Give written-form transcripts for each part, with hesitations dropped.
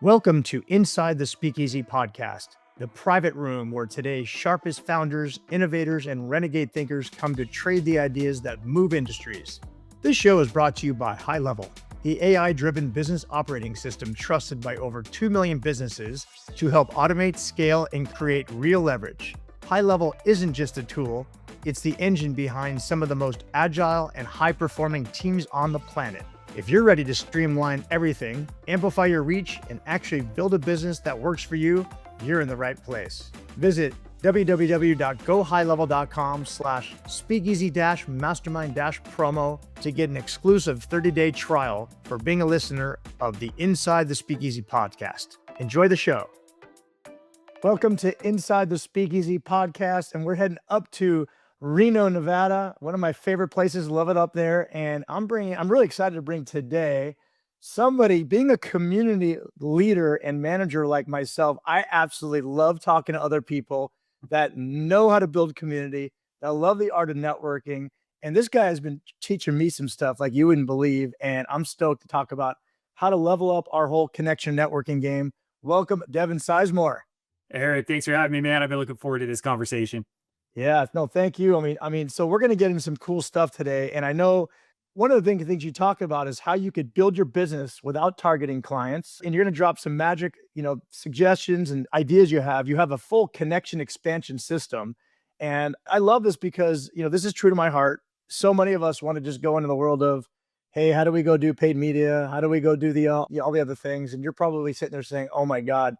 Welcome to Inside the Speakeasy podcast, the private room where today's sharpest founders, innovators, and renegade thinkers come to trade the ideas that move industries. This show is brought to you by High Level, the AI-driven business operating system trusted by over 2 million businesses to help automate, scale, and create real leverage. High Level isn't just a tool, it's the engine behind some of the most agile and high-performing teams on the planet. If you're ready to streamline everything, amplify your reach, and actually build a business that works for you, you're in the right place. Visit www.gohighlevel.com/speakeasy-mastermind-promo to get an exclusive 30-day trial for being a listener of the Inside the Speakeasy podcast. Enjoy the show. Welcome to Inside the Speakeasy podcast, and we're heading up to Reno, Nevada, one of my favorite places. Love it up there. And I'm really excited to bring today somebody. Being a community leader and manager like myself, I absolutely love talking to other people that know how to build community, that love the art of networking. And this guy has been teaching me some stuff like you wouldn't believe. And I'm stoked to talk about how to level up our whole connection networking game. Welcome, Devin Sizemore. Eric, thanks for having me, man. I've been looking forward to this conversation. Yeah, no, thank you. So we're going to get into some cool stuff today. And I know one of the things you talk about is how you could build your business without targeting clients. And you're going to drop some magic, suggestions and ideas you have. You have a full connection expansion system. And I love this because, this is true to my heart. So many of us want to just go into the world of, hey, how do we go do paid media? How do we go do all the other things? And you're probably sitting there saying, oh my God,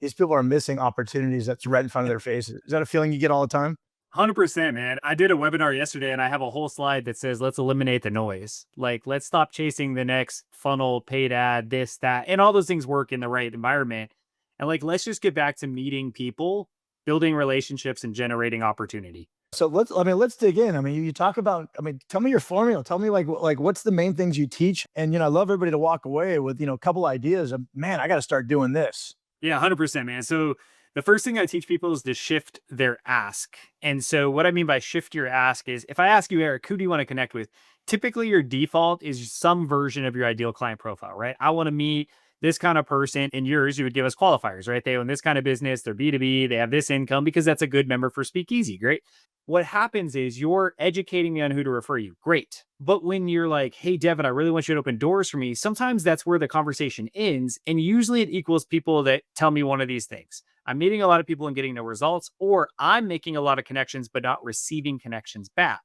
these people are missing opportunities that's right in front of their faces. Is that a feeling you get all the time? 100%, man. I did a webinar yesterday and I have a whole slide that says, let's eliminate the noise. Like, let's stop chasing the next funnel, paid ad, this, that, and all those things work in the right environment. And let's just get back to meeting people, building relationships, and generating opportunity. So let's dig in. You talk about, tell me your formula. Tell me what's the main things you teach? And, I love everybody to walk away with, a couple ideas of, man, I got to start doing this. Yeah, 100%, man. So the first thing I teach people is to shift their ask. And so what I mean by shift your ask is, if I ask you, Eric, who do you want to connect with? Typically your default is some version of your ideal client profile, right? I want to meet this kind of person. In yours, you would give us qualifiers, right? They own this kind of business, they're B2B, they have this income because that's a good member for Speakeasy. Great. What happens is you're educating me on who to refer you. Great. But when you're like, hey, Devin, I really want you to open doors for me, sometimes that's where the conversation ends. And usually it equals people that tell me one of these things. I'm meeting a lot of people and getting no results, or I'm making a lot of connections, but not receiving connections back.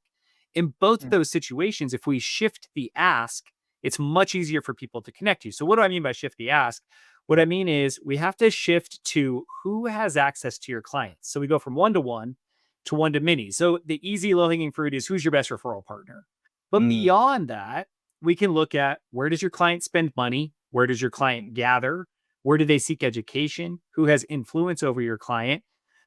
In both of those situations, if we shift the ask, it's much easier for people to connect you. So what do I mean by shift the ask? What I mean is we have to shift to who has access to your clients. So we go from one-to-one to one-to-many. So the easy low-hanging fruit is who's your best referral partner. But beyond that, we can look at where does your client spend money? Where does your client gather? Where do they seek education? Who has influence over your client?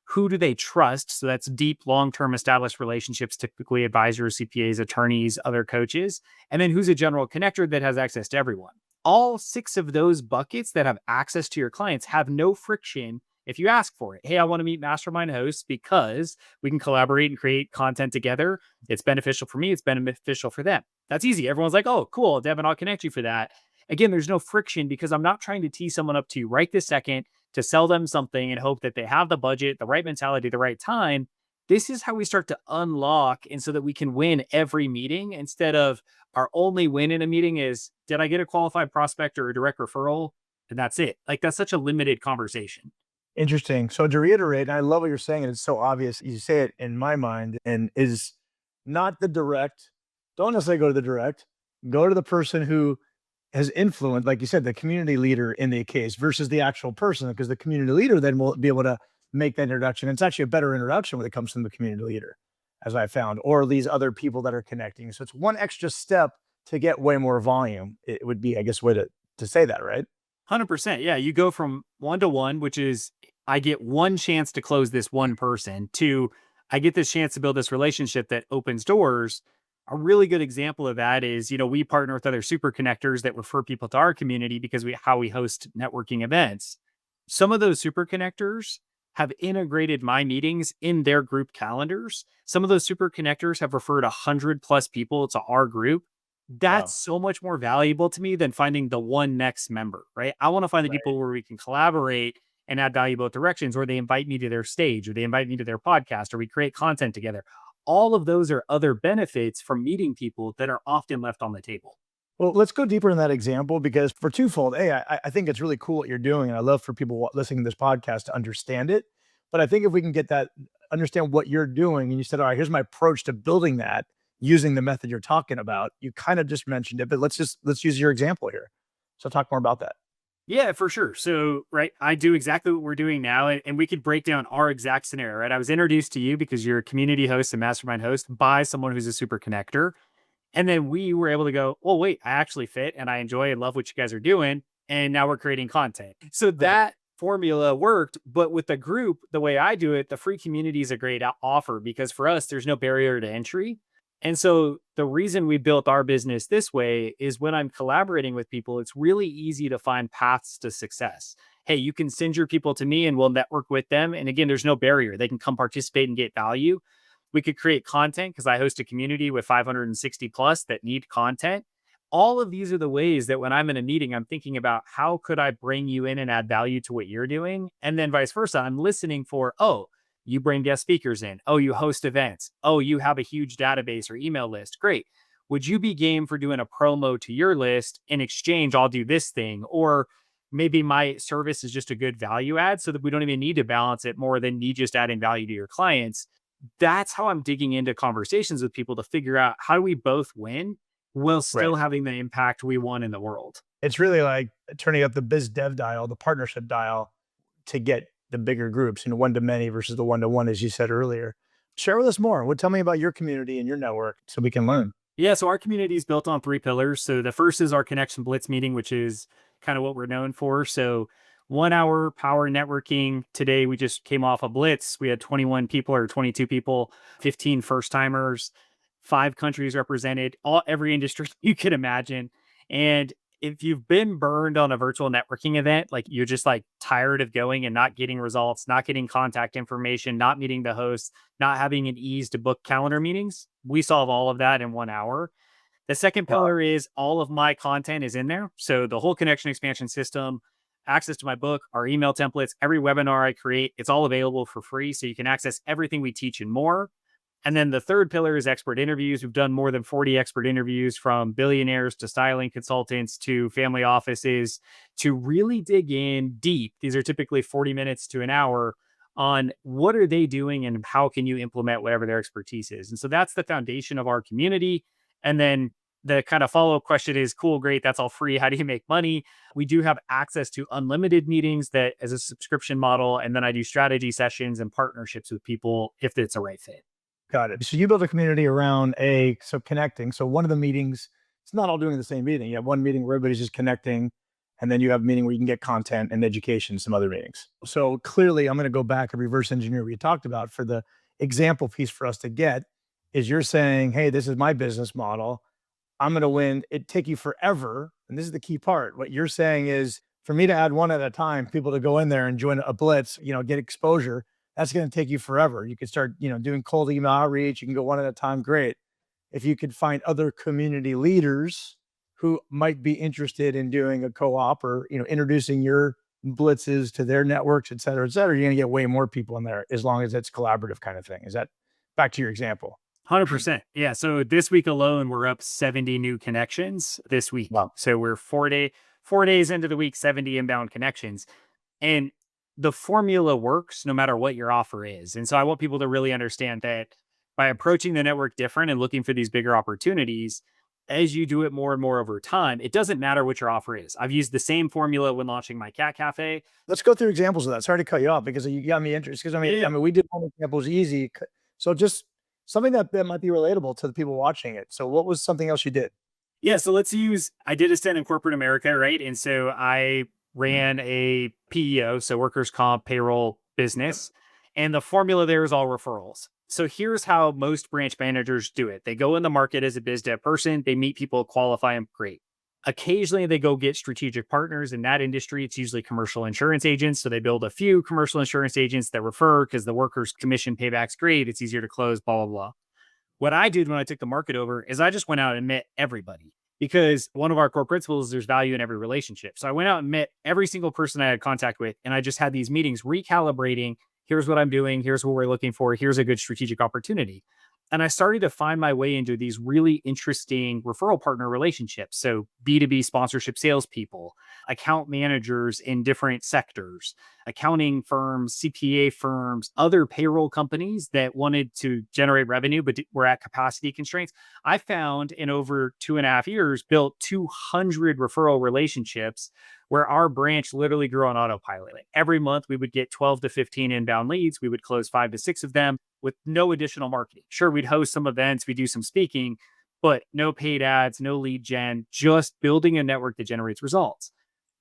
Who do they trust? So that's deep, long-term established relationships, typically advisors, CPAs, attorneys, other coaches. And then who's a general connector that has access to everyone? All 6 of those buckets that have access to your clients have no friction if you ask for it. Hey, I want to meet mastermind hosts because we can collaborate and create content together. It's beneficial for me. It's beneficial for them. That's easy. Everyone's like, oh, cool, Devin, I'll connect you for that. Again, there's no friction because I'm not trying to tee someone up to you right this second to sell them something and hope that they have the budget, the right mentality, the right time. This is how we start to unlock, and so that we can win every meeting instead of our only win in a meeting is, did I get a qualified prospect or a direct referral? And that's it. That's such a limited conversation. Interesting. So to reiterate, and I love what you're saying, and it's so obvious. You say it in my mind, and is not the direct. Don't necessarily go to the direct. Go to the person who has influenced, like you said, the community leader in the case versus the actual person, because the community leader then will be able to make that introduction. It's actually a better introduction when it comes from the community leader, as I found, or these other people that are connecting. So it's one extra step to get way more volume. It would be, I guess, way to say that, right? 100%. Yeah. You go from one-to-one, which is I get one chance to close this one person, to I get this chance to build this relationship that opens doors. A really good example of that is, we partner with other super connectors that refer people to our community because how we host networking events. Some of those super connectors have integrated my meetings in their group calendars. Some of those super connectors have referred 100 plus people to our group. That's Wow. so much more valuable to me than finding the one next member, right? I want to find the Right. people where we can collaborate and add value both directions, or they invite me to their stage, or they invite me to their podcast, or we create content together. All of those are other benefits from meeting people that are often left on the table. Well, let's go deeper in that example because for twofold, I think it's really cool what you're doing, and I love for people listening to this podcast to understand it. But I think if we can get that, understand what you're doing, and you said, "All right, here's my approach to building that using the method you're talking about." You kind of just mentioned it, but let's use your example here. So talk more about that. Yeah, for sure. So, right, I do exactly what we're doing now, and we could break down our exact scenario, right? I was introduced to you because you're a community host and mastermind host by someone who's a super connector. And then we were able to go, oh, wait, I actually fit and I enjoy and love what you guys are doing. And now we're creating content. So Right. that formula worked. But with the group, the way I do it, the free community is a great offer because for us, there's no barrier to entry. And so the reason we built our business this way is when I'm collaborating with people, it's really easy to find paths to success. Hey, you can send your people to me and we'll network with them. And again, there's no barrier. They can come participate and get value. We could create content because I host a community with 560 plus that need content. All of these are the ways that when I'm in a meeting, I'm thinking about how could I bring you in and add value to what you're doing? And then vice versa, I'm listening for, oh, you bring guest speakers in. Oh, you host events. Oh, you have a huge database or email list. Great. Would you be game for doing a promo to your list? In exchange, I'll do this thing. Or maybe my service is just a good value add so that we don't even need to balance it more than me just adding value to your clients. That's how I'm digging into conversations with people to figure out how do we both win while Right. still having the impact we want in the world. It's really like turning up the biz dev dial, the partnership dial to get the bigger groups, one to many versus the one to one, as you said earlier. Share with us more. Tell me about your community and your network so we can learn. Yeah, so our community is built on three pillars. So the first is our Connection Blitz meeting, which is kind of what we're known for. So 1 hour power networking. Today we just came off a blitz. We had 21 people or 22 people, 15 first timers, 5 countries represented, all every industry you could imagine. And if you've been burned on a virtual networking event, like you're just like tired of going and not getting results, not getting contact information, not meeting the host, not having an ease to book calendar meetings, we solve all of that in 1 hour. The second Wow. pillar is all of my content is in there. So the whole connection expansion system, access to my book, our email templates, every webinar I create, it's all available for free. So you can access everything we teach and more. And then the third pillar is expert interviews. We've done more than 40 expert interviews from billionaires to styling consultants to family offices to really dig in deep. These are typically 40 minutes to an hour on what are they doing and how can you implement whatever their expertise is. And so that's the foundation of our community. And then the kind of follow-up question is cool, great, that's all free. How do you make money? We do have access to unlimited meetings that as a subscription model. And then I do strategy sessions and partnerships with people if it's a right fit. Got it. So you build a community around so connecting. So one of the meetings, it's not all doing the same meeting. You have one meeting where everybody's just connecting, and then you have a meeting where you can get content and education, some other meetings. So clearly, I'm going to go back and reverse engineer what you talked about for the example piece for us to get is you're saying, hey, this is my business model. I'm going to win. It take you forever. And this is the key part. What you're saying is for me to add one at a time, people to go in there and join a blitz, get exposure. That's going to take you forever. You could start, doing cold email outreach. You can go one at a time. Great. If you could find other community leaders who might be interested in doing a co-op or, introducing your blitzes to their networks, et cetera, you're going to get way more people in there as long as it's collaborative kind of thing. Is that back to your example? 100%. Yeah. So this week alone, we're up 70 new connections this week. Wow. So we're 4 days into the week, 70 inbound connections. And the formula works no matter what your offer is. And so I want people to really understand that by approaching the network different and looking for these bigger opportunities, as you do it more and more over time, it doesn't matter what your offer is. I've used the same formula when launching my cat cafe. Let's go through examples of that. Sorry to cut you off because you got me interested. Because Yeah. we did one example was easy. So just something that might be relatable to the people watching it. So what was something else you did? Yeah, so I did a stint in corporate America, right? And so I ran a PEO, so workers' comp payroll business. And the formula there is all referrals. So here's how most branch managers do it. They go in the market as a biz dev person, they meet people, qualify them, great. Occasionally they go get strategic partners in that industry. It's usually commercial insurance agents. So they build a few commercial insurance agents that refer because the workers' commission payback's great. It's easier to close, blah, blah, blah. What I did when I took the market over is I just went out and met everybody, because one of our core principles is there's value in every relationship. So I went out and met every single person I had contact with. And I just had these meetings recalibrating. Here's what I'm doing. Here's what we're looking for. Here's a good strategic opportunity. And I started to find my way into these really interesting referral partner relationships. So B2B sponsorship salespeople, account managers in different sectors, accounting firms, CPA firms, other payroll companies that wanted to generate revenue but were at capacity constraints. I found in over 2.5 years, built 200 referral relationships where our branch literally grew on autopilot. Like every month, we would get 12 to 15 inbound leads. We would close 5 to 6 of them with no additional marketing. Sure, we'd host some events, we do some speaking, but no paid ads, no lead gen, just building a network that generates results.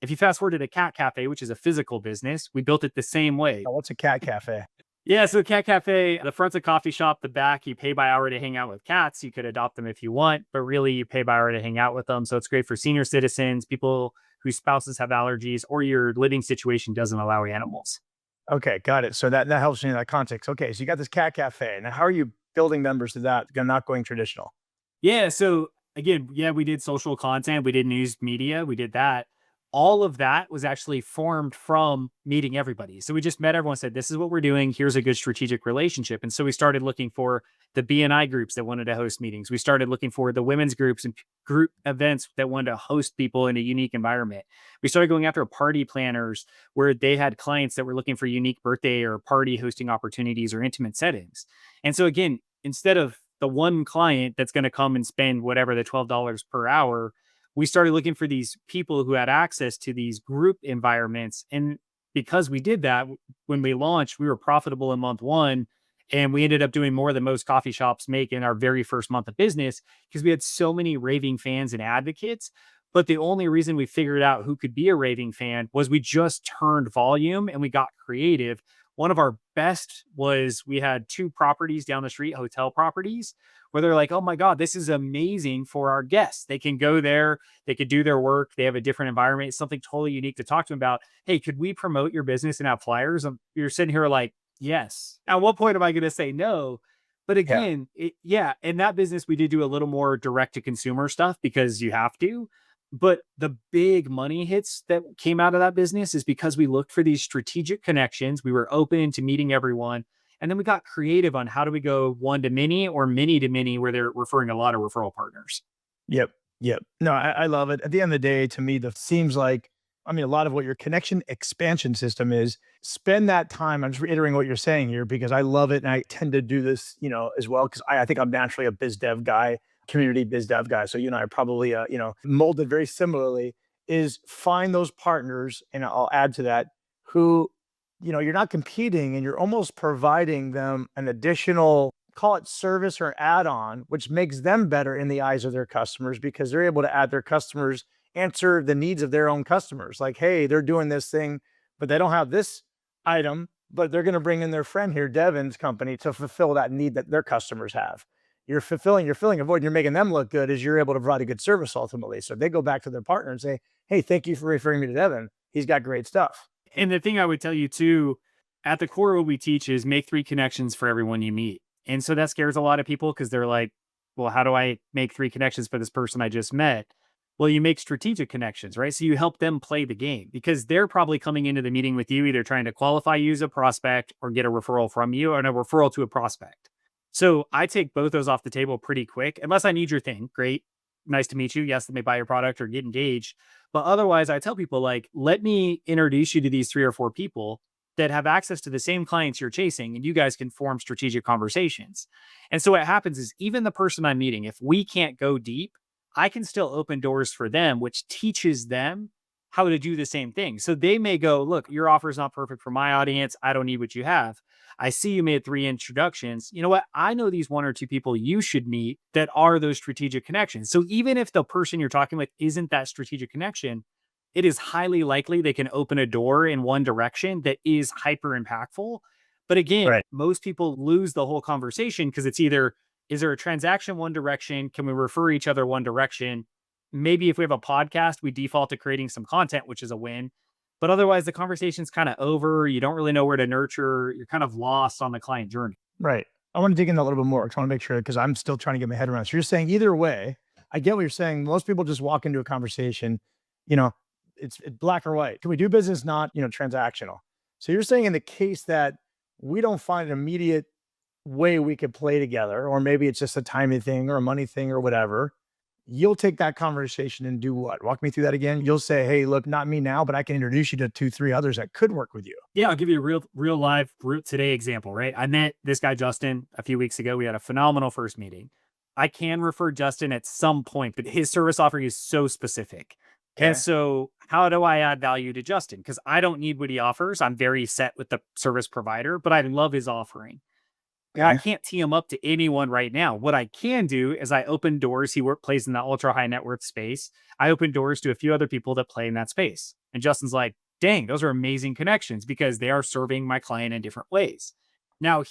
If you fast forward to the Cat Cafe, which is a physical business, we built it the same way. Oh, what's a cat cafe? Yeah, so Cat Cafe, the front's a coffee shop, the back, you pay by hour to hang out with cats. You could adopt them if you want, but really you pay by hour to hang out with them. So it's great for senior citizens, people whose spouses have allergies, or your living situation doesn't allow animals. Okay, got it. So that helps me in that context. Okay, so you got this cat cafe. Now, how are you building members to that? Not going traditional. Yeah. So again, yeah, we did social content, we did news media, we did that. All of that was actually formed from meeting everybody. So we just met everyone, said, this is what we're doing. Here's a good strategic relationship. And so we started looking for the BNI groups that wanted to host meetings. We started looking for the women's groups and group events that wanted to host people in a unique environment. We started going after party planners where they had clients that were looking for unique birthday or party hosting opportunities or intimate settings. And so again, instead of the one client that's going to come and spend whatever the $12 per hour, we started looking for these people who had access to these group environments. And because we did that, when we launched, we were profitable in month one. And we ended up doing more than most coffee shops make in our very first month of business because we had so many raving fans and advocates. But the only reason we figured out who could be a raving fan was we just turned volume and we got creative. One of our best was we had 2 properties down the street, hotel properties, where they're like, oh my God, this is amazing for our guests. They can go there, they could do their work, they have a different environment, it's something totally unique to talk to them about. Hey, could we promote your business and have flyers? You're sitting here like, yes. At what point am I going to say no? But Yeah. again, yeah, in that business, we did do a little more direct to consumer stuff because you have to. But the big money hits that came out of that business is because we looked for these strategic connections. We were open to meeting everyone. And then we got creative on how do we go one to many or many to many, where they're referring a lot of referral partners. Yep. Yep. No, I love it. At the end of the day, to me, the seems like, I mean, a lot of what your connection expansion system is, spend that time. I'm just reiterating what you're saying here because I love it. And I tend to do this, as well, because I think I'm naturally a biz dev guy, community biz dev guy. So you and I are probably, molded very similarly, is find those partners. And I'll add to that who, you're not competing and you're almost providing them an additional, call it service or add-on, which makes them better in the eyes of their customers because they're able to add their customers, answer the needs of their own customers. Like, hey, they're doing this thing, but they don't have this item, but they're going to bring in their friend here, Devin's company, to fulfill that need that their customers have. You're filling a void, you're making them look good as you're able to provide a good service ultimately. So they go back to their partner and say, hey, thank you for referring me to Devin. He's got great stuff. And the thing I would tell you too, at the core, what we teach is make 3 connections for everyone you meet. And so that scares a lot of people because they're like, well, how do I make 3 connections for this person I just met? Well, you make strategic connections, right? So you help them play the game because they're probably coming into the meeting with you, either trying to qualify you as a prospect or get a referral from you or a referral to a prospect. So I take both those off the table pretty quick, unless I need your thing. Great. Nice to meet you. Yes, let me buy your product or get engaged. But otherwise, I tell people like, let me introduce you to these 3 or 4 people that have access to the same clients you're chasing, and you guys can form strategic conversations. And so what happens is even the person I'm meeting, if we can't go deep, I can still open doors for them, which teaches them how to do the same thing. So they may go, look, your offer is not perfect for my audience. I don't need what you have. I see you made 3 introductions. You know what? I know these 1 or 2 people you should meet that are those strategic connections. So even if the person you're talking with isn't that strategic connection, it is highly likely they can open a door in one direction that is hyper impactful. But again, Right. most people lose the whole conversation because it's either, is there a transaction one direction? Can we refer each other one direction? Maybe if we have a podcast, we default to creating some content, which is a win. But otherwise, the conversation's kind of over. You don't really know where to nurture. You're kind of lost on the client journey. Right. I want to dig in a little bit more because I want to make sure, because I'm still trying to get my head around. So you're saying either way, I get what you're saying. Most people just walk into a conversation, you know, it's black or white. Can we do business? Not, transactional. So you're saying in the case that we don't find an immediate way we could play together, or maybe it's just a timing thing or a money thing or whatever, you'll take that conversation and do what? Walk me through that again. You'll say, hey, look, not me now, but I can introduce you to two, three others that could work with you. Yeah, I'll give you a real live root today example, right? I met this guy, Justin, a few weeks ago. We had a phenomenal first meeting. I can refer Justin at some point, but his service offering is so specific. And Okay. so, how do I add value to Justin? Because I don't need what he offers. I'm very set with the service provider, but I love his offering. Yeah, I Okay. can't tee him up to anyone right now. What I can do is I open doors. Plays in the ultra high net worth space. I open doors to a few other people that play in that space. And Justin's like, dang, those are amazing connections because they are serving my client in different ways. Now,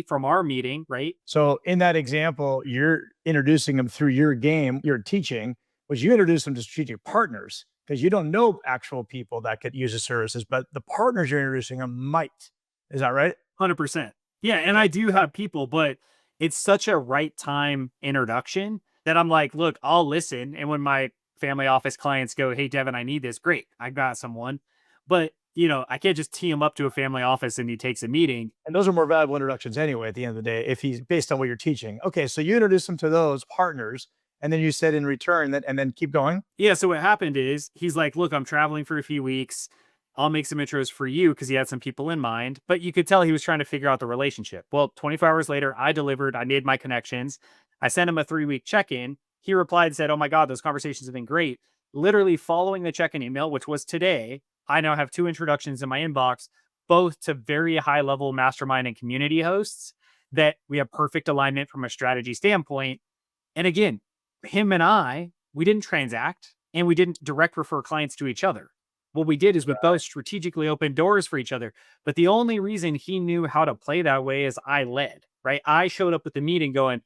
from our meeting, right? So in that example, you're introducing them through your game, you're teaching, was you introduce them to strategic partners because you don't know actual people that could use the services, but the partners you're introducing them might. Is that right? 100%. Yeah. And Okay. I do have people, but it's such a right time introduction that I'm like, look, I'll listen. And when my family office clients go, hey, Devin, I need this, great. I got someone. But, I can't just tee him up to a family office and he takes a meeting. And those are more valuable introductions anyway, at the end of the day, if he's based on what you're teaching. Okay. So you introduce them to those partners, and then you said in return that, and then keep going. Yeah, so what happened is he's like, "Look, I'm traveling for a few weeks. I'll make some intros for you," because he had some people in mind, but you could tell he was trying to figure out the relationship. Well, 24 hours later, I delivered. I made my connections. I sent him a 3-week check-in. He replied and said, "Oh my god, those conversations have been great." Literally following the check-in email, which was today, I now have 2 introductions in my inbox, both to very high-level mastermind and community hosts that we have perfect alignment from a strategy standpoint. And again, him and we didn't transact and we didn't direct refer clients to each other. What we did is we both strategically opened doors for each other. But the only reason he knew how to play that way is I led, right? I showed up at the meeting going,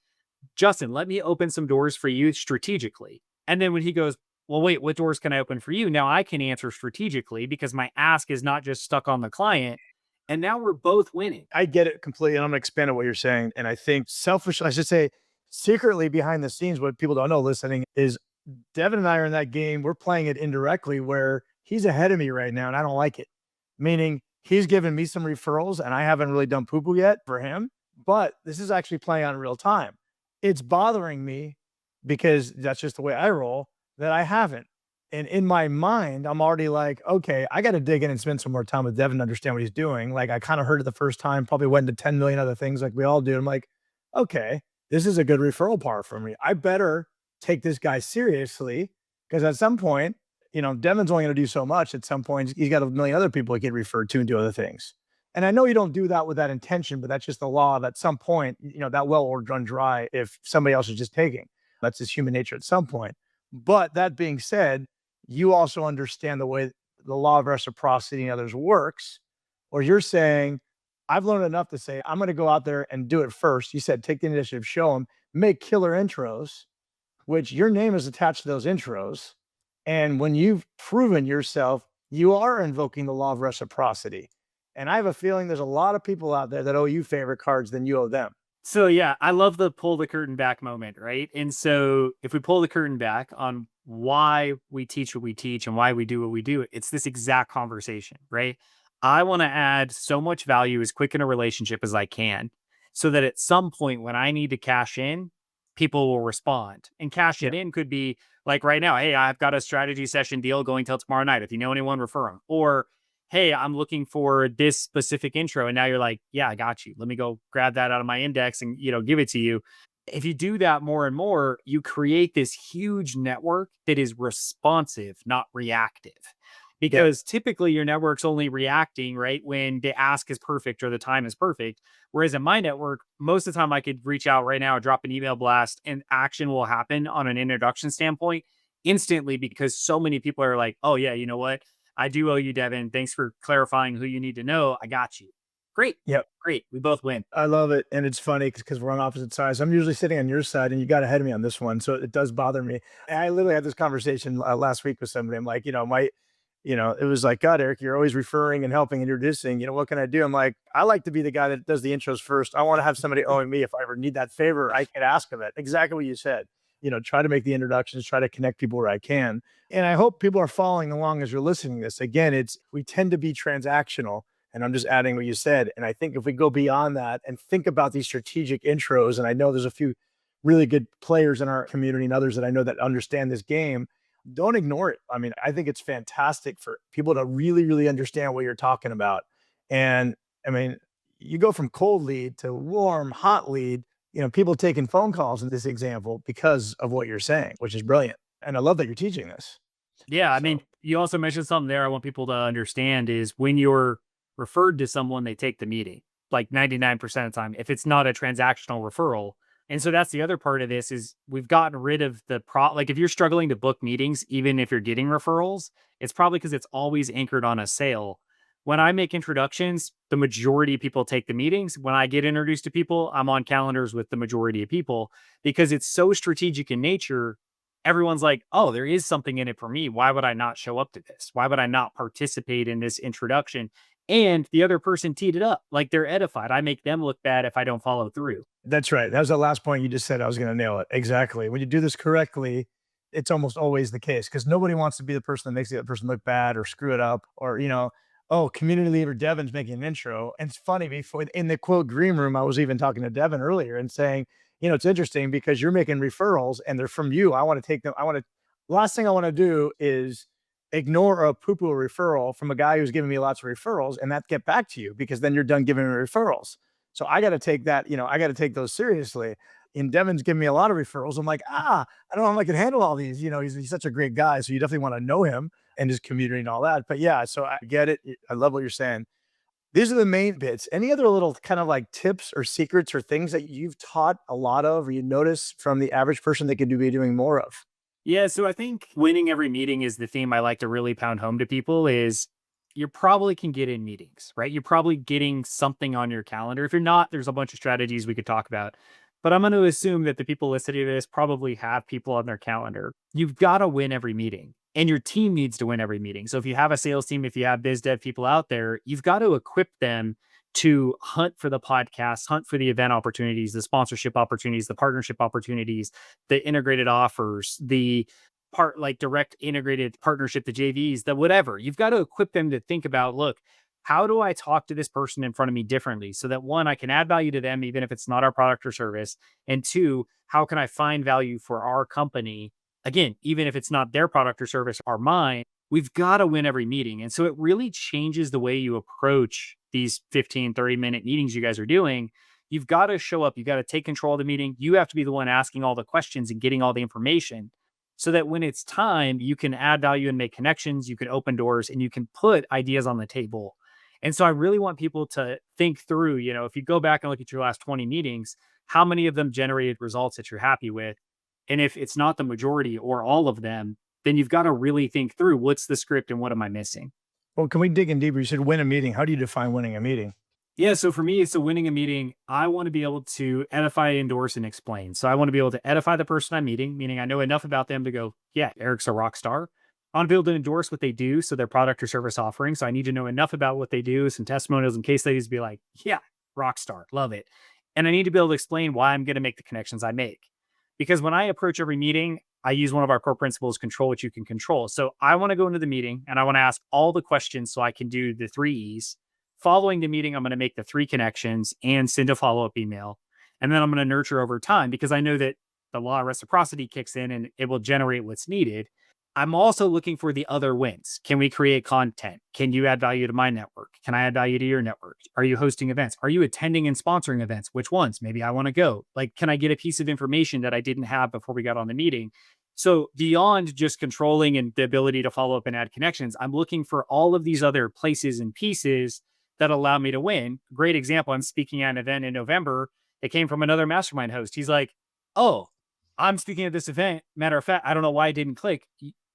Justin, let me open some doors for you strategically. And then when he goes, well, wait, what doors can I open for you? Now I can answer strategically because my ask is not just stuck on the client. And now we're both winning. I get it completely, and I'm gonna expand on what you're saying. And I think I should say, secretly behind the scenes, what people don't know listening is Devin and I are in that game. We're playing it indirectly where he's ahead of me right now, and I don't like it. Meaning he's given me some referrals, and I haven't really done poo poo yet for him. But this is actually playing out in real time. It's bothering me because that's just the way I roll that I haven't. And in my mind, I'm already like, okay, I got to dig in and spend some more time with Devin to understand what he's doing. Like I kind of heard it the first time, probably went into 10 million other things like we all do. I'm like, okay, this is a good referral par for me. I better take this guy seriously because at some point, Devin's only going to do so much. At some point, he's got a million other people he get referred to and do other things. And I know you don't do that with that intention, but that's just the law of at some point, that well will run dry if somebody else is just taking. That's just human nature at some point. But that being said, you also understand the way the law of reciprocity and others works, or you're saying, I've learned enough to say, I'm going to go out there and do it first. You said, take the initiative, show them, make killer intros, which your name is attached to those intros. And when you've proven yourself, you are invoking the law of reciprocity. And I have a feeling there's a lot of people out there that owe you favorite cards than you owe them. So yeah, I love the pull the curtain back moment, right? And so if we pull the curtain back on why we teach what we teach and why we do what we do, it's this exact conversation, right? I want to add so much value as quick in a relationship as I can so that at some point when I need to cash in, people will respond. And cash it Yeah. in could be like right now, hey, I've got a strategy session deal going till tomorrow night. If you know anyone, refer them. Or hey, I'm looking for this specific intro. And now you're like, yeah, I got you. Let me go grab that out of my index and, give it to you. If you do that more and more, you create this huge network that is responsive, not reactive. Yeah. Because typically your network's only reacting, right, when the ask is perfect or the time is perfect. Whereas in my network, most of the time I could reach out right now, drop an email blast, and action will happen on an introduction standpoint instantly because so many people are like, oh, yeah, you know what? I do owe you, Devin. Thanks for clarifying who you need to know. I got you. Great. Yep. Great. We both win. I love it. And it's funny because we're on opposite sides. I'm usually sitting on your side and you got ahead of me on this one. So it does bother me. And I literally had this conversation last week with somebody. I'm like, It was like, God, Eric, you're always referring and helping and introducing, what can I do? I'm like, I like to be the guy that does the intros first. I want to have somebody owing me. If I ever need that favor, I can ask of it. Exactly what you said. Try to make the introductions, try to connect people where I can. And I hope people are following along as you're listening to this. Again, we tend to be transactional. And I'm just adding what you said. And I think if we go beyond that and think about these strategic intros, and I know there's a few really good players in our community and others that I know that understand this game, don't ignore it. I mean, I think it's fantastic for people to really, really understand what you're talking about. And I mean, you go from cold lead to warm, hot lead, people taking phone calls in this example because of what you're saying, which is brilliant. And I love that you're teaching this. Yeah, I mean, So you also mentioned something there I want people to understand is when you're referred to someone, they take the meeting, like 99% of the time, if it's not a transactional referral. And so that's the other part of this is we've gotten rid of like if you're struggling to book meetings, even if you're getting referrals, it's probably because it's always anchored on a sale. When I make introductions, the majority of people take the meetings. When I get introduced to people, I'm on calendars with the majority of people because it's so strategic in nature. Everyone's like, oh, there is something in it for me. Why would I not show up to this? Why would I not participate in this introduction? And the other person teed it up like they're edified. I make them look bad if I don't follow through. that's right. That was the last point you just said. I was going to nail it. Exactly. When you do this correctly, it's almost always the case because nobody wants to be the person that makes the other person look bad or screw it up or, oh, community leader Devin's making an intro. And it's funny, before in the quote green room, I was even talking to Devin earlier and saying, it's interesting because you're making referrals and they're from you. I want to take them. Last thing I want to do is ignore a poo poo referral from a guy who's giving me lots of referrals and that get back to you because then you're done giving me referrals. So I got to take that, I got to take those seriously. And Devin's giving me a lot of referrals. I'm like, I don't know if I can handle all these. He's such a great guy. So you definitely want to know him and his community and all that. But yeah, so I get it. I love what you're saying. These are the main bits. Any other little kind of like tips or secrets or things that you've taught a lot of or you notice from the average person that could be doing more of? Yeah, so I think winning every meeting is the theme I like to really pound home to people is you probably can get in meetings, right? You're probably getting something on your calendar. If you're not, there's a bunch of strategies we could talk about. But I'm going to assume that the people listening to this probably have people on their calendar. You've got to win every meeting and your team needs to win every meeting. So if you have a sales team, if you have biz dev people out there, you've got to equip them to hunt for the podcast, hunt for the event opportunities, the sponsorship opportunities, the partnership opportunities, the integrated offers, the part like direct integrated partnership, the JVs, the whatever. You've got to equip them to think about, look, how do I talk to this person in front of me differently so that one, I can add value to them, even if it's not our product or service. And two, how can I find value for our company? Again, even if it's not their product or service or mine, we've got to win every meeting. And so it really changes the way you approach these 15, 30-minute meetings you guys are doing. You've got to show up. You've got to take control of the meeting. You have to be the one asking all the questions and getting all the information so that when it's time, you can add value and make connections. You can open doors and you can put ideas on the table. And so I really want people to think through, if you go back and look at your last 20 meetings, how many of them generated results that you're happy with? And if it's not the majority or all of them, then you've got to really think through what's the script and what am I missing? Well, can we dig in deeper? You said win a meeting. How do you define winning a meeting? Yeah, so for me, it's winning a meeting. I want to be able to edify, endorse, and explain. So I want to be able to edify the person I'm meeting, meaning I know enough about them to go, yeah, Eric's a rock star. I want to be able to endorse what they do, so their product or service offering. So I need to know enough about what they do, some testimonials and case studies to be like, yeah, rock star, love it. And I need to be able to explain why I'm going to make the connections I make. Because when I approach every meeting, I use one of our core principles, control what you can control. So I want to go into the meeting and I want to ask all the questions so I can do the 3 E's. Following the meeting, I'm going to make the 3 connections and send a follow-up email. And then I'm going to nurture over time because I know that the law of reciprocity kicks in and it will generate what's needed. I'm also looking for the other wins. Can we create content? Can you add value to my network? Can I add value to your network? Are you hosting events? Are you attending and sponsoring events? Which ones? Maybe I want to go. Like, can I get a piece of information that I didn't have before we got on the meeting? So beyond just controlling and the ability to follow up and add connections, I'm looking for all of these other places and pieces that allow me to win. Great example. I'm speaking at an event in November. It came from another mastermind host. He's like, oh, I'm speaking at this event. Matter of fact, I don't know why it didn't click.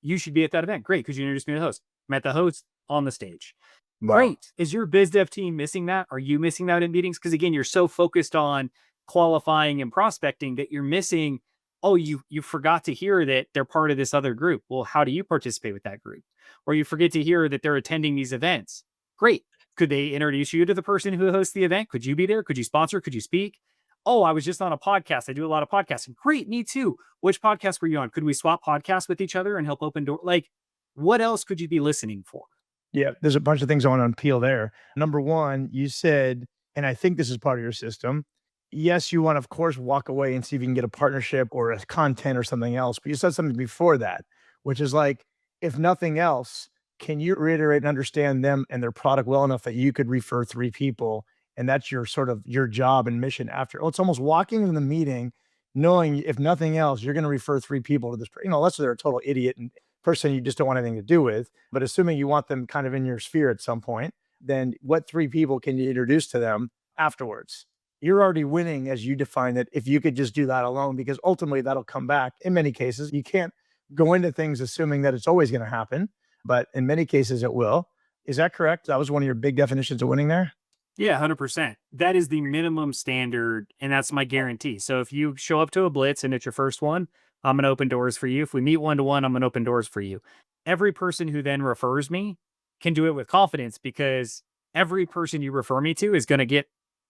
You should be at that event. Great, because you introduced me to the host. Met the host on the stage. Wow. Great. Is your biz dev team missing that? Are you missing that in meetings? Because again, you're so focused on qualifying and prospecting that you're missing, oh, you forgot to hear that they're part of this other group. Well, how do you participate with that group? or you forget to hear that they're attending these events. Great. Could they introduce you to the person who hosts the event? Could you be there? Could you sponsor? Could you speak? Oh, I was just on a podcast. I do a lot of podcasting. Great, me too. Which podcast were you on? Could we swap podcasts with each other and help open door? Like, what else could you be listening for? Yeah, there's a bunch of things I want to unpeel there. Number one, you said, and I think this is part of your system. Yes, you want to, of course, walk away and see if you can get a partnership or a content or something else. But you said something before that, which is like, if nothing else, can you reiterate and understand them and their product well enough that you could refer three people? And that's your sort of your job and mission after. Oh, it's almost walking in the meeting, knowing if nothing else, you're going to refer three people to this, unless they're a total idiot and person you just don't want anything to do with. But assuming you want them kind of in your sphere at some point, then what three people can you introduce to them afterwards? You're already winning as you define it if you could just do that alone, because ultimately that'll come back. In many cases, you can't go into things assuming that it's always going to happen, but in many cases it will. Is that correct? That was one of your big definitions of winning there? Yeah, 100%. That is the minimum standard, and that's my guarantee. So if you show up to a blitz and it's your first one, I'm going to open doors for you. If we meet one-to-one, I'm going to open doors for you. Every person who then refers me can do it with confidence, because every person you refer me to is going to get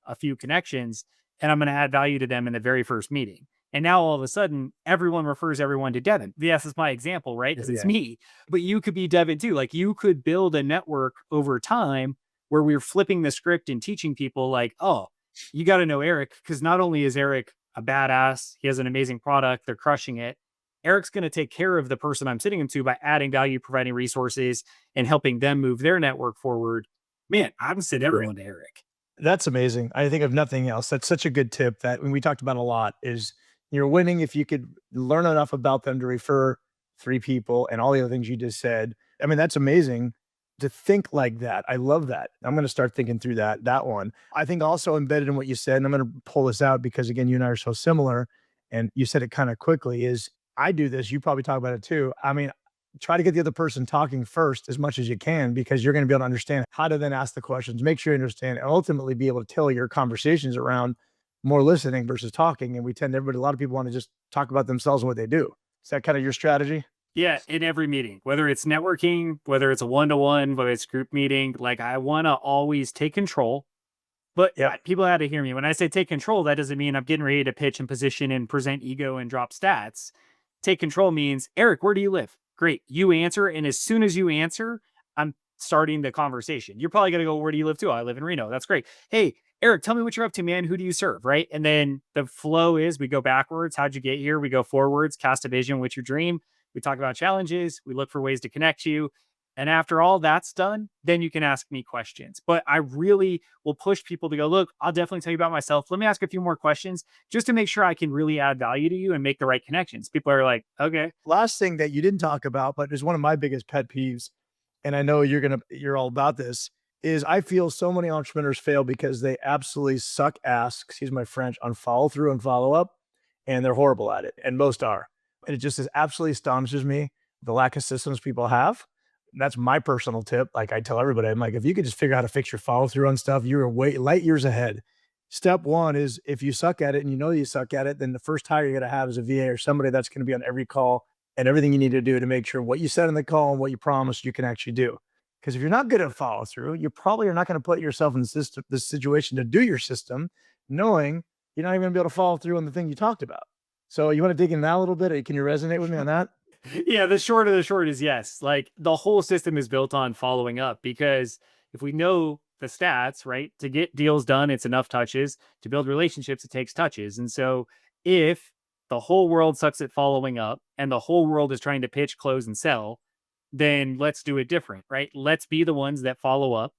a few connections, and I'm going to add value to them in the very first meeting. And now all of a sudden, everyone refers everyone to Devin. Yes, it's my example, right? Because it's me. But you could be Devin too. Like, you could build a network over time where we're flipping the script and teaching people like, oh, you got to know Eric, because not only is Eric a badass, he has an amazing product, they're crushing it. Eric's going to take care of the person I'm sitting him to by adding value, providing resources, and helping them move their network forward. Man, I would send everyone to Eric. That's amazing. I think of nothing else. That's such a good tip that when we talked about a lot is you're winning if you could learn enough about them to refer three people and all the other things you just said. I mean, that's amazing to think like that. I love that. I'm going to start thinking through that one. I think also embedded in what you said, and I'm going to pull this out because again, you and I are so similar, and you said it kind of quickly, is I do this. You probably talk about it too. I mean, try to get the other person talking first as much as you can, because you're going to be able to understand how to then ask the questions, make sure you understand, and ultimately be able to tailor your conversations around more listening versus talking. And we tend to, everybody, a lot of people want to just talk about themselves and what they do. Is that kind of your strategy? Yeah, in every meeting, whether it's networking, whether it's a one-to-one, whether it's group meeting, like, I want to always take control. But people had to hear me. When I say take control, that doesn't mean I'm getting ready to pitch and position and present ego and drop stats. Take control means, Eric, where do you live? Great. You answer. And as soon as you answer, I'm starting the conversation. You're probably going to go, where do you live too? I live in Reno. That's great. Hey, Eric, tell me what you're up to, man. Who do you serve? Right. And then the flow is, we go backwards. How'd you get here? We go forwards, cast a vision, what's your dream? We talk about challenges. We look for ways to connect you. And after all that's done, then you can ask me questions. But I really will push people to go, look, I'll definitely tell you about myself. Let me ask a few more questions just to make sure I can really add value to you and make the right connections. People are like, okay. Last thing that you didn't talk about, but is one of my biggest pet peeves, and I know you're all about this, is I feel so many entrepreneurs fail because they absolutely suck ass, excuse my French, on follow through and follow up, and they're horrible at it, and most are. And it just is absolutely astonishes me the lack of systems people have. That's my personal tip. Like I tell everybody, I'm like, if you could just figure out how to fix your follow through on stuff, you're way light years ahead. Step one is, if you suck at it and you know you suck at it, then the first hire you're going to have is a VA or somebody that's going to be on every call and everything you need to do to make sure what you said in the call and what you promised you can actually do. Because if you're not good at follow through, you probably are not going to put yourself in this situation to do your system, knowing you're not even going to be able to follow through on the thing you talked about. So you want to dig in that a little bit? Can you resonate with me on that? Yeah, the short of the short is yes. Like, the whole system is built on following up, because if we know the stats, right, to get deals done, it's enough touches. To build relationships, it takes touches. And so if the whole world sucks at following up and the whole world is trying to pitch, close, and sell, then let's do it different, right? Let's be the ones that follow up.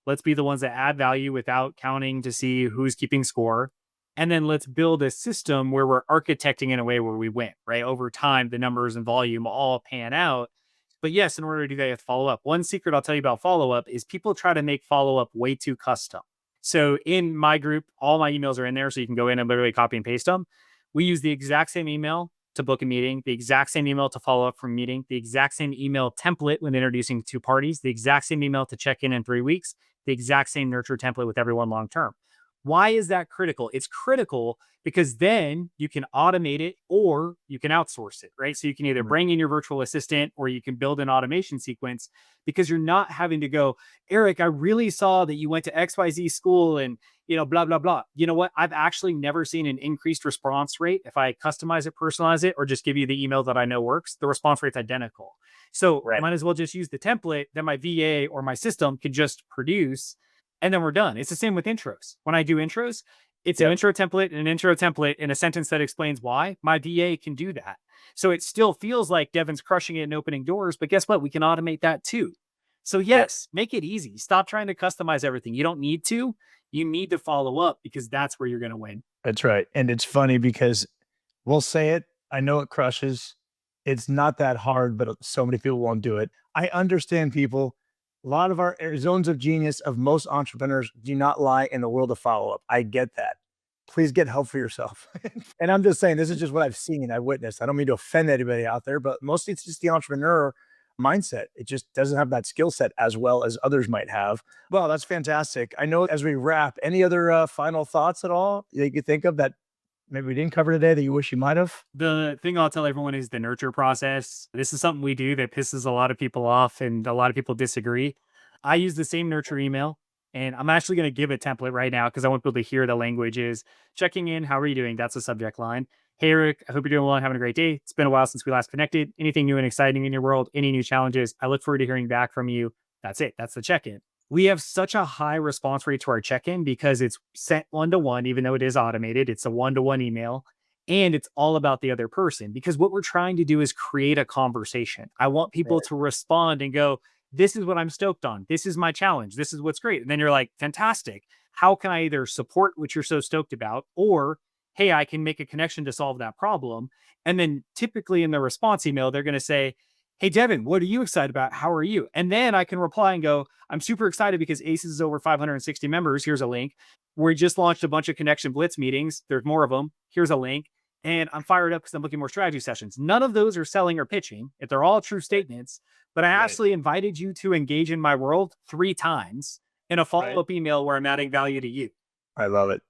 Let's be the ones that add value without counting to see who's keeping score. And then let's build a system where we're architecting in a way where we win, right? Over time, the numbers and volume all pan out. But yes, in order to do that, you have to follow up. One secret I'll tell you about follow up is people try to make follow up way too custom. So in my group, all my emails are in there, so you can go in and literally copy and paste them. We use the exact same email to book a meeting, the exact same email to follow up from a meeting, the exact same email template when introducing two parties, the exact same email to check in 3 weeks, the exact same nurture template with everyone long term. Why is that critical? It's critical because then you can automate it or you can outsource it, right? So you can either bring in your virtual assistant or you can build an automation sequence because you're not having to go, Eric, I really saw that you went to XYZ school and, blah, blah, blah. You know what? I've actually never seen an increased response rate if I customize it, personalize it, or just give you the email that I know works. The response rate's identical. So I might as well just use the template that my VA or my system can just produce, and then we're done. It's the same with intros. When I do intros, it's an intro template and an intro template in a sentence that explains why. My VA can do that. So it still feels like Devin's crushing it and opening doors, but guess what? We can automate that too. So yes, make it easy. Stop trying to customize everything. You don't need to. You need to follow up because that's where you're going to win. That's right. And it's funny because we'll say it. I know it crushes. It's not that hard, but so many people won't do it. I understand people. A lot of our zones of genius of most entrepreneurs do not lie in the world of follow-up. I get that. Please get help for yourself. And I'm just saying, this is just what I've seen, I've witnessed. I don't mean to offend anybody out there, but mostly it's just the entrepreneur mindset. It just doesn't have that skill set as well as others might have. Well, that's fantastic. I know as we wrap, any other final thoughts at all that you could think of that maybe we didn't cover today that you wish you might have? The thing I'll tell everyone is the nurture process. This is something we do that pisses a lot of people off and a lot of people disagree. I use the same nurture email and I'm actually going to give a template right now because I want people to hear the language is checking in. How are you doing? That's the subject line. Hey, Eric, I hope you're doing well and having a great day. It's been a while since we last connected. Anything new and exciting in your world? Any new challenges? I look forward to hearing back from you. That's it. That's the check-in. We have such a high response rate to our check-in because it's sent one-to-one, even though it is automated. It's a one-to-one email and it's all about the other person because what we're trying to do is create a conversation. I want people to respond and go, this is what I'm stoked on. This is my challenge. This is what's great. And then you're like, fantastic. How can I either support what you're so stoked about or, hey, I can make a connection to solve that problem. And then typically in the response email, they're going to say, hey, Devin, what are you excited about? How are you? And then I can reply and go, I'm super excited because ACES is over 560 members. Here's a link. We just launched a bunch of Connection Blitz meetings. There's more of them. Here's a link. And I'm fired up because I'm looking more strategy sessions. None of those are selling or pitching. If they're all true statements, but I actually invited you to engage in my world 3 times in a follow-up email where I'm adding value to you. I love it.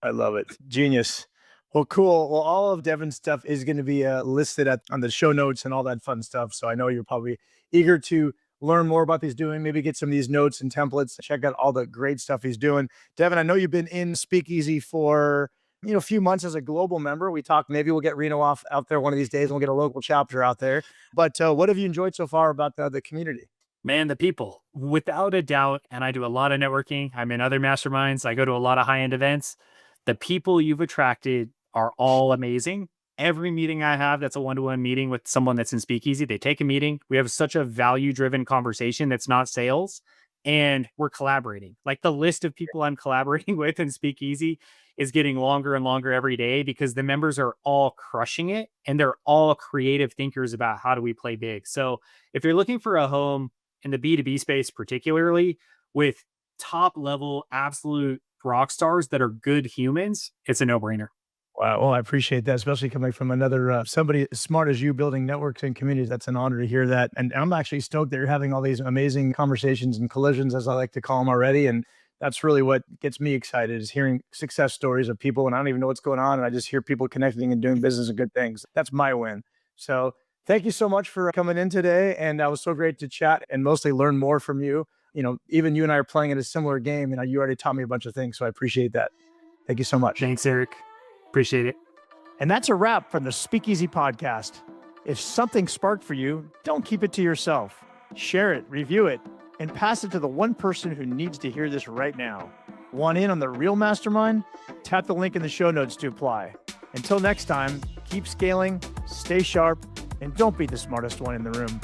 I love it. Genius. Well, cool. Well, all of Devin's stuff is going to be listed on the show notes and all that fun stuff. So I know you're probably eager to learn more about these doing, maybe get some of these notes and templates, check out all the great stuff he's doing. Devin, I know you've been in Speakeasy for a few months as a global member. We talked, maybe we'll get Reno out there one of these days and we'll get a local chapter out there. But what have you enjoyed so far about the community? Man, the people, without a doubt. And I do a lot of networking. I'm in other masterminds. I go to a lot of high-end events. The people you've attracted are all amazing. Every meeting I have that's a one-to-one meeting with someone that's in Speakeasy, they take a meeting. We have such a value-driven conversation that's not sales, and we're collaborating. Like the list of people I'm collaborating with in Speakeasy is getting longer and longer every day because the members are all crushing it and they're all creative thinkers about how do we play big. So if you're looking for a home in the B2B space, particularly with top level, absolute rock stars that are good humans, it's a no-brainer. Wow. Well, I appreciate that, especially coming from another somebody as smart as you building networks and communities. That's an honor to hear that. And I'm actually stoked that you're having all these amazing conversations and collisions, as I like to call them already. And that's really what gets me excited is hearing success stories of people. And I don't even know what's going on. And I just hear people connecting and doing business and good things. That's my win. So thank you so much for coming in today. And that was so great to chat and mostly learn more from you. Even you and I are playing in a similar game. And you already taught me a bunch of things. So I appreciate that. Thank you so much. Thanks, Eric. Appreciate it. And that's a wrap from the Speakeasy podcast. If something sparked for you, don't keep it to yourself. Share it, review it, and pass it to the one person who needs to hear this right now. Want in on the real mastermind? Tap the link in the show notes to apply. Until next time, keep scaling, stay sharp, and don't be the smartest one in the room.